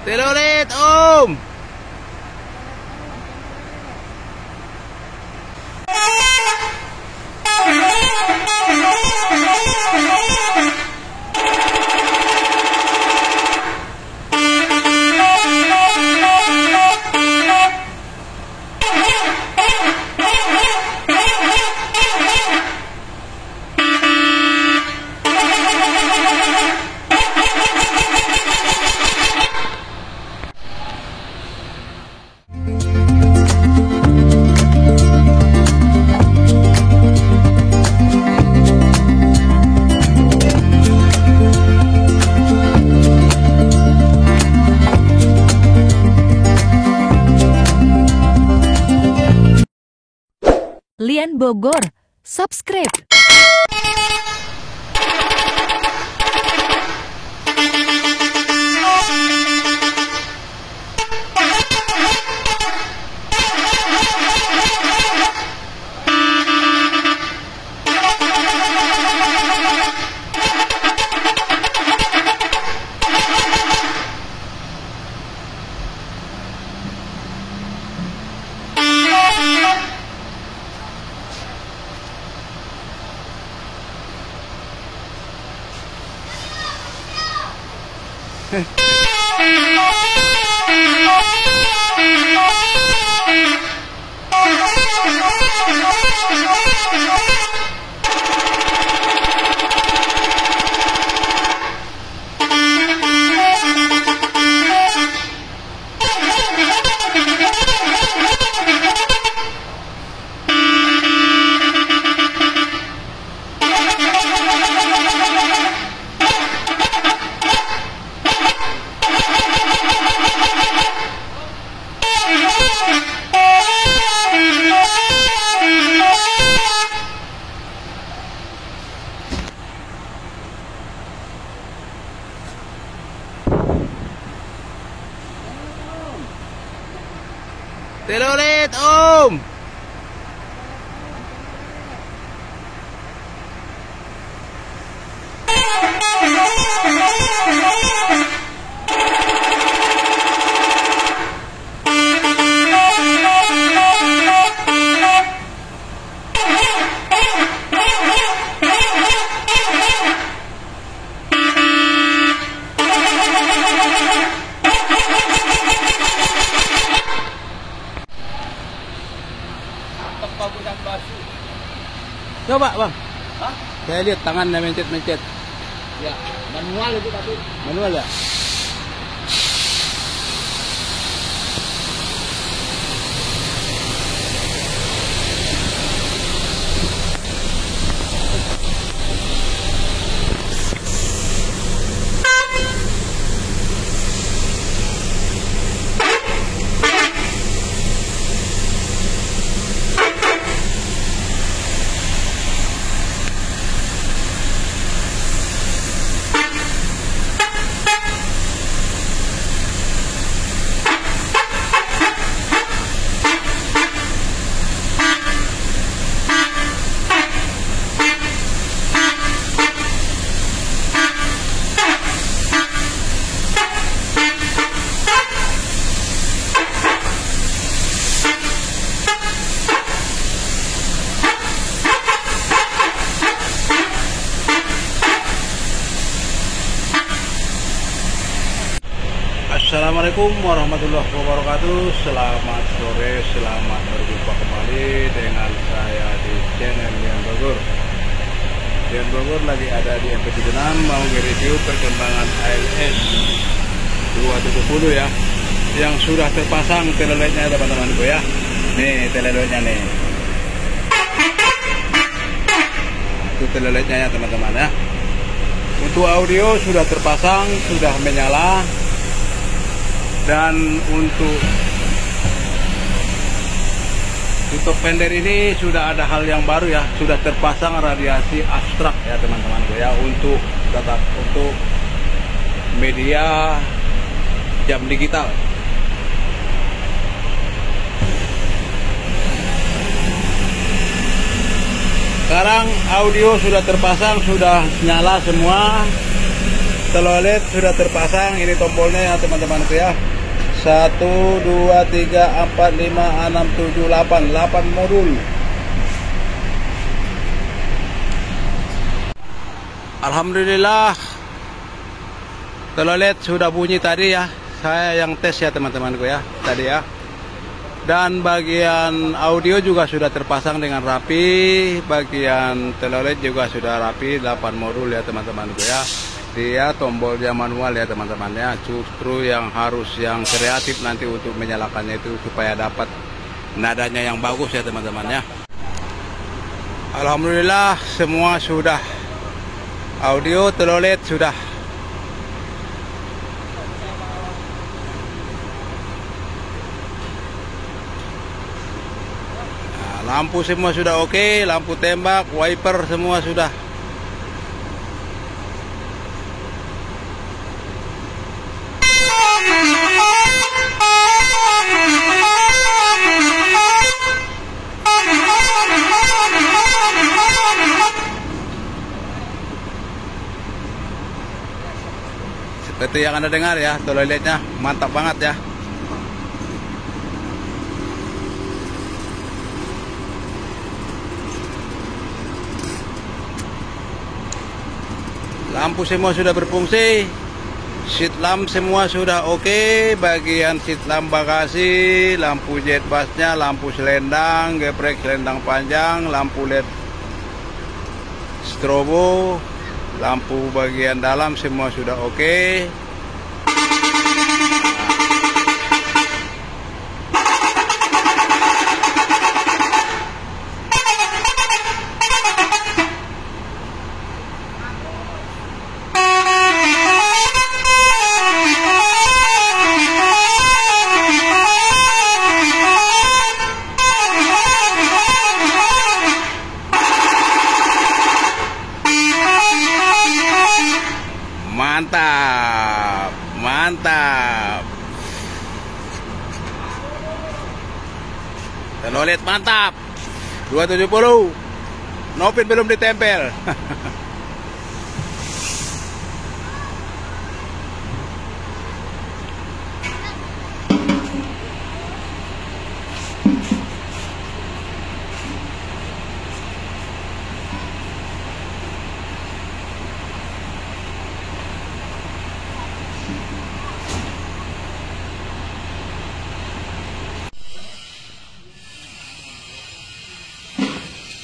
Telolet Om. Lian Bogor, subscribe. Telolet Om. Coba bang, hah? Saya lihat tangannya mencet-mencet. Ya, manual itu tapi. Manual ya? Assalamualaikum warahmatullahi wabarakatuh. Selamat sore, selamat berjumpa kembali dengan saya di channel Lian Bogor. Lian Bogor lagi ada di MP76 mau nge-review perkembangan ALS 270 ya, yang sudah terpasang teleletnya teman-temanku ya. Nih teleletnya nih. Itu teleletnya ya teman-teman ya. Untuk audio sudah terpasang, sudah menyala. Dan untuk fender ini sudah ada hal yang baru ya, sudah terpasang radiasi abstrak ya teman-temanku ya, untuk media jam digital. Sekarang audio sudah terpasang, sudah nyala semua. telolet sudah terpasang. Ini tombolnya ya teman-temanku ya. 1, 2, 3, 4, 5, 6, 7, 8 modul. Alhamdulillah telolet sudah bunyi tadi ya. Saya yang tes ya teman-temanku ya tadi ya. Dan bagian audio juga sudah terpasang dengan rapi. Bagian telolet juga sudah rapi, 8 modul ya teman-temanku ya. Dia tombolnya manual ya teman-teman ya. Justru yang harus yang kreatif nanti untuk menyalakannya itu supaya dapat nadanya yang bagus ya teman-teman ya. Alhamdulillah semua sudah. Audio telolet sudah. Nah, lampu semua sudah oke, lampu tembak, wiper semua sudah. Seperti yang Anda dengar ya, teloletnya mantap banget ya. Lampu semua sudah berfungsi. Seat lamp semua sudah oke. Bagian seat lamp bagasi, lampu jet busnya, lampu selendang, geprek selendang panjang, lampu LED strobo, lampu bagian dalam semua sudah oke. Mantap, mantap. Telolet mantap. 270. Nopin belum ditempel.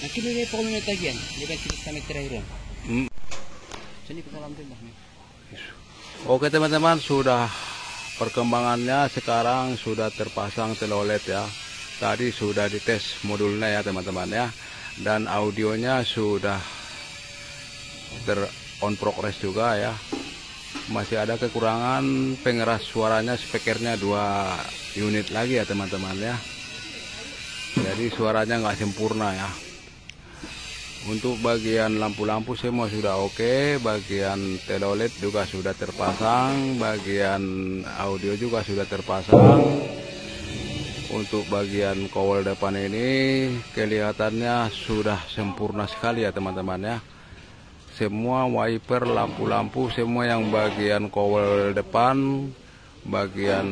Nakilo na po kami nagtagyan. Di ba kita kami tirahiron? Sini ko salam din. Oke teman-teman, sudah perkembangannya sekarang sudah terpasang telolet ya. Tadi sudah dites modulnya ya teman-teman ya. Dan audionya sudah on progress juga ya. Masih ada kekurangan pengeras suaranya, speakernya 2 unit lagi ya teman-teman ya. Jadi suaranya nggak sempurna ya. Untuk bagian lampu-lampu semua sudah oke, bagian telolet juga sudah terpasang, bagian audio juga sudah terpasang. Untuk bagian kowel depan ini kelihatannya sudah sempurna sekali ya teman-teman ya. Semua wiper, lampu-lampu, semua yang bagian kowel depan, bagian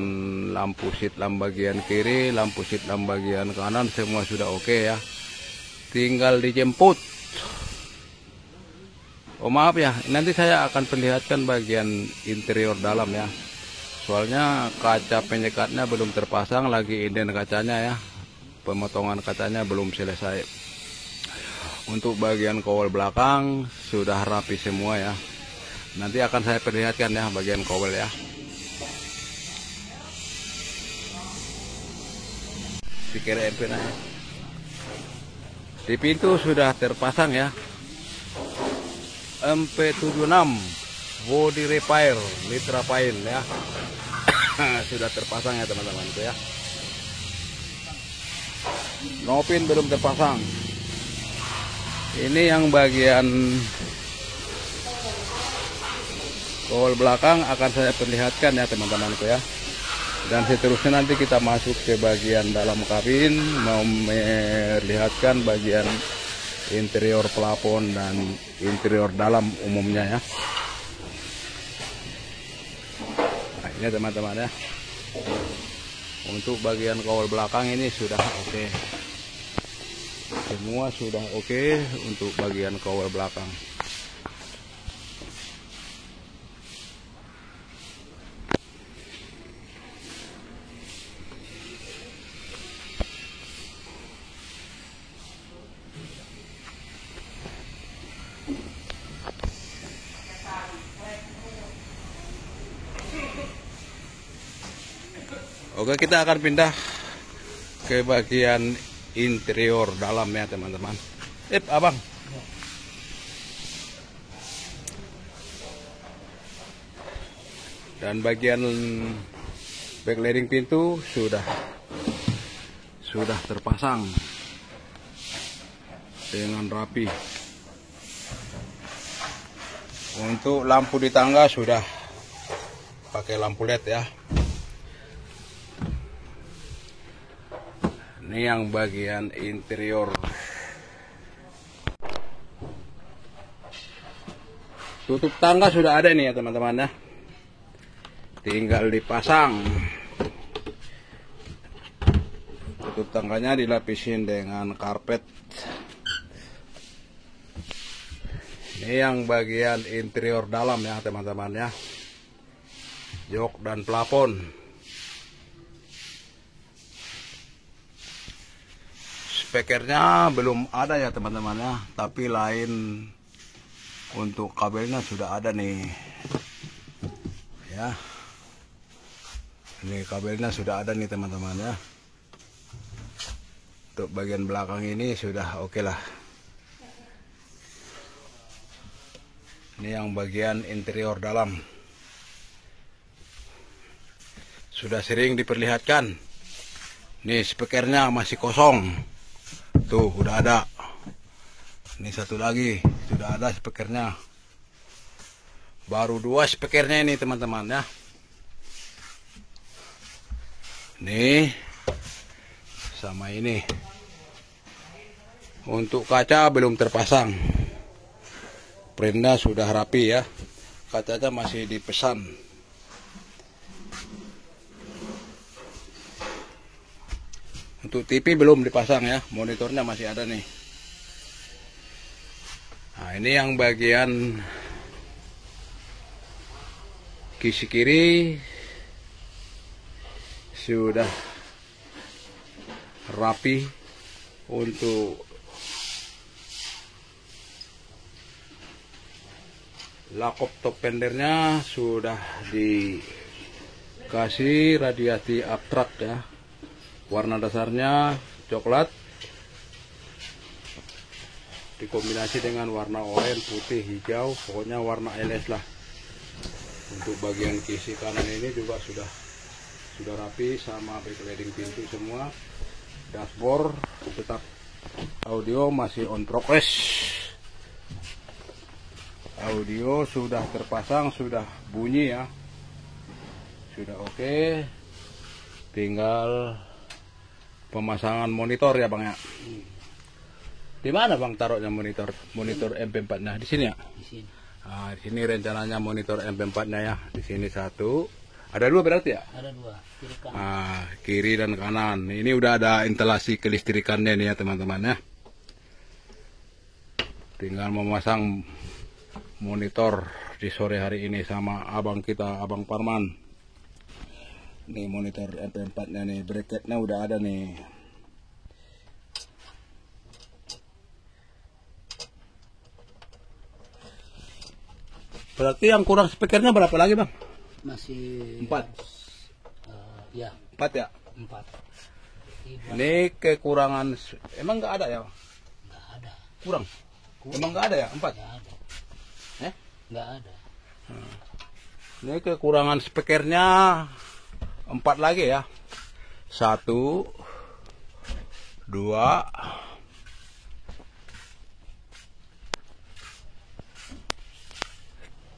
lampu seat lamp bagian kiri, lampu seat lamp bagian kanan semua sudah oke ya. Tinggal dijemput. Oh maaf ya, nanti saya akan perlihatkan bagian interior dalam ya. Soalnya kaca penyekatnya belum terpasang, lagi inden kacanya ya. Pemotongan kacanya belum selesai. Untuk bagian kowel belakang sudah rapi semua ya. Nanti akan saya perlihatkan ya bagian kowel ya. Speaker MP ya. Di pintu sudah terpasang ya. MP76 body repair Mitra Pain ya. Sudah terpasang ya teman-teman itu ya. Nopin belum terpasang. Ini yang bagian kowel belakang akan saya perlihatkan ya teman-temanku ya. Dan seterusnya nanti kita masuk ke bagian dalam kabin, mau melihatkan bagian interior plafon dan interior dalam umumnya ya. Ini teman-teman ya. Untuk bagian kawal belakang ini sudah oke. Semua sudah oke untuk bagian kawal belakang. Oke, kita akan pindah ke bagian interior dalam ya teman-teman. Abang. Dan bagian backlighting pintu sudah terpasang dengan rapi. Untuk lampu di tangga sudah pakai lampu LED ya. Ini yang bagian interior. Tutup tangga sudah ada nih ya teman-teman ya. Tinggal dipasang. Tutup tangganya dilapisin dengan karpet. Ini yang bagian interior dalam ya teman-teman ya. Jok dan plafon. Spekernya belum ada ya teman-teman ya, tapi lain untuk kabelnya sudah ada nih ya. Ini kabelnya sudah ada nih teman-teman ya. Untuk bagian belakang ini sudah oke lah. Ini yang bagian interior dalam. Sudah sering diperlihatkan. Nih spekernya masih kosong. Tuh udah ada. Ini satu lagi sudah ada spekernya. Baru 2 spekernya ini teman-teman ya. Nih sama ini. Untuk kaca belum terpasang. Printnya sudah rapi ya. Kacanya masih dipesan. Untuk TV belum dipasang ya, monitornya masih ada nih. Nah, ini yang bagian kisi kiri sudah rapi. Untuk lakop top pendernya sudah dikasih radiasi abstrak ya. Warna dasarnya coklat dikombinasi dengan warna oranye, putih, hijau, pokoknya warna LS lah. Untuk bagian kisi kanan ini juga sudah rapi sama backlighting pintu semua. Dashboard tetap audio masih on progress. Audio sudah terpasang, sudah bunyi ya. Sudah oke. Tinggal pemasangan monitor ya bang ya. Di mana bang taruhnya monitor MP4-nya? Di sini ya. Di sini. Nah, di sini rencananya monitor MP4-nya ya. Di sini 1. Ada 2 berarti ya? Ada 2, kiri kanan. Nah, kiri dan kanan. Ini udah ada instalasi kelistrikannya nih ya teman-teman ya. Tinggal memasang monitor di sore hari ini sama abang kita, Abang Parman. Nih monitor MP4-nya nih, bracketnya udah ada nih. Berarti yang kurang spekernya berapa lagi bang? Masih 4. Ya, 4 ya? 4. Ini kekurangan, emang nggak ada ya? Nggak ada. Kurang? Emang nggak ada ya? 4? Nggak ada. Nggak ada. Ini kekurangan spekernya 4 lagi ya. 1, 2,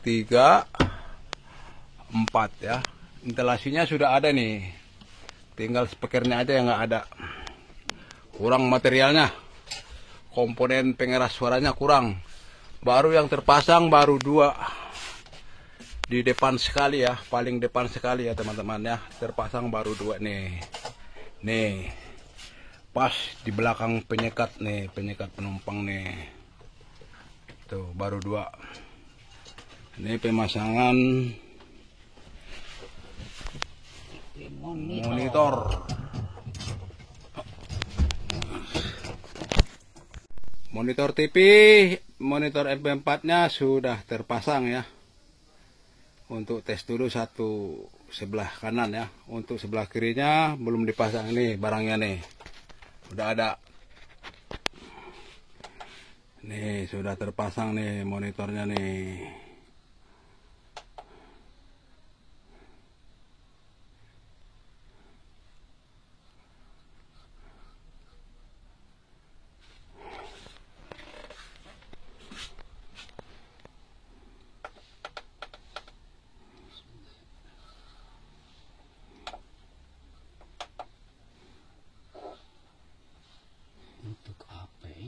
3, 4 ya. Instalasinya sudah ada nih. Tinggal spekernya aja yang nggak ada. Kurang materialnya. Komponen pengeras suaranya kurang. Baru yang terpasang baru 2. di depan sekali ya, paling depan sekali ya teman-teman ya. Terpasang baru 2 nih. Nih. Pas di belakang penyekat nih, penyekat penumpang nih. Tuh, baru 2. Ini pemasangan monitor. Monitor TV, monitor MP4-nya sudah terpasang ya. Untuk tes dulu satu sebelah kanan ya. Untuk sebelah kirinya belum dipasang, nih barangnya nih. Udah ada. Nih sudah terpasang nih monitornya nih. Untuk apa ya?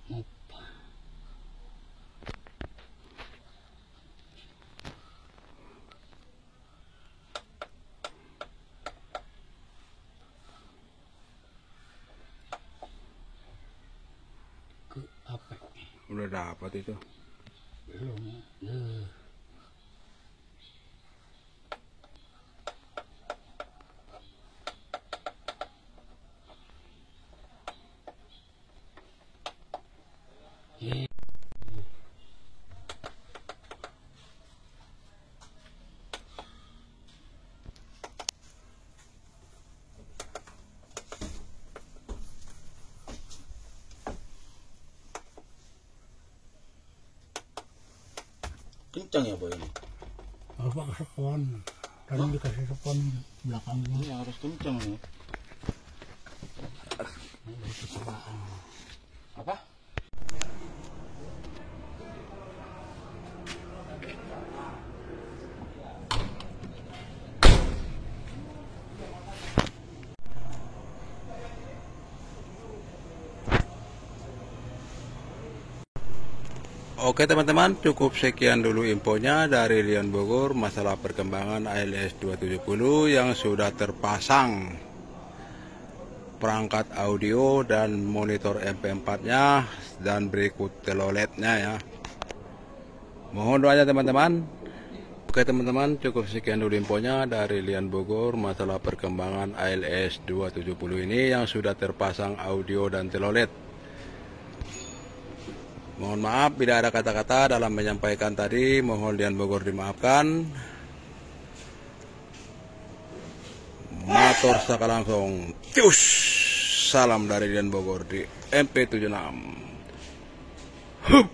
Apa? Ke apa? Udah dapat itu. Belum. Kencang ya boy ini. Bapak spon, tadi dikasih spon belakangnya. Ini harus kencang nih. Apa? Oke teman-teman, cukup sekian dulu infonya dari Lion Bogor masalah perkembangan ALS 270 yang sudah terpasang perangkat audio dan monitor MP4-nya dan berikut teloletnya ya. Mohon doanya teman-teman. Oke teman-teman, cukup sekian dulu infonya dari Lion Bogor masalah perkembangan ALS 270 ini yang sudah terpasang audio dan telolet. Mohon maaf bila ada kata-kata dalam menyampaikan tadi, mohon Lion Bogor dimaafkan. Matur saka langsung. Tius. Salam dari Lion Bogor di MP76. Hup.